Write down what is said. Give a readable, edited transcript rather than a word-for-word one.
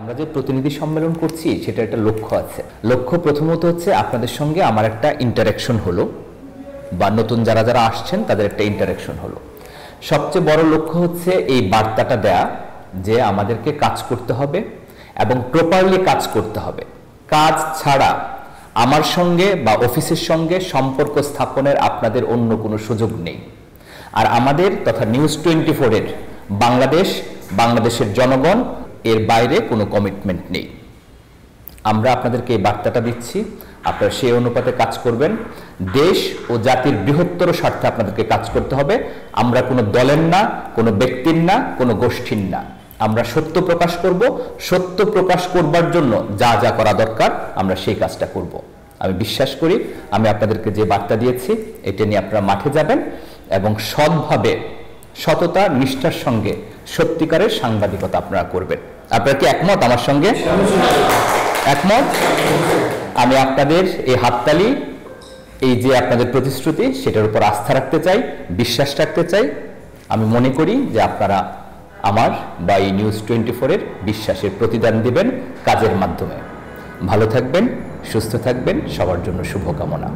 আমরা যে প্রতিনিধি সম্মেলন করছি সেটা একটা লক্ষ্য আছে। লক্ষ্য প্রথমত হচ্ছে আপনাদের সঙ্গে আমার একটা ইন্টারঅ্যাকশন হলো, বা নতুন যারা যারা আসছেন তাদের একটা ইন্টারঅ্যাকশন হলো। সবচেয়ে বড় লক্ষ্য হচ্ছে এই বার্তাটা দেয়া যে আমাদেরকে কাজ করতে হবে এবং প্রপারলি কাজ করতে হবে। কাজ ছাড়া আমার সঙ্গে বা অফিসের সঙ্গে সম্পর্ক স্থাপনের আপনাদের অন্য কোনো সুযোগ নেই। আর আমাদের তথা নিউজ 24 এর বাংলাদেশের জনগণ এর বাইরে কোনো কমিটমেন্ট নেই। আমরা আপনাদেরকে এই বার্তাটা দিচ্ছি, আপনারা সেই অনুপাতে কাজ করবেন। দেশ ও জাতির বৃহত্তর স্বার্থে আপনাদেরকে কাজ করতে হবে। আমরা কোনো দলের না, কোনো ব্যক্তির না, কোনো গোষ্ঠীর না। আমরা সত্য প্রকাশ করব, সত্য প্রকাশ করবার জন্য যা যা করা দরকার আমরা সেই কাজটা করব। আমি বিশ্বাস করি আমি আপনাদেরকে যে বার্তা দিয়েছি এটা নিয়ে আপনারা মাঠে যাবেন এবং সৎভাবে, সততা, নিষ্ঠার সঙ্গে সত্যিকারের সাংবাদিকতা আপনারা করবেন। আপনারা কি একমত আমার সঙ্গে? একমত? আমি আপনাদের এই হাততালি, এই যে আপনাদের প্রতিশ্রুতি, সেটার উপর আস্থা রাখতে চাই, বিশ্বাস রাখতে চাই। আমি মনে করি যে আপনারা আমার বা এই নিউজ 24 এর বিশ্বাসের প্রতিদান দিবেন কাজের মাধ্যমে। ভালো থাকবেন, সুস্থ থাকবেন, সবার জন্য শুভকামনা।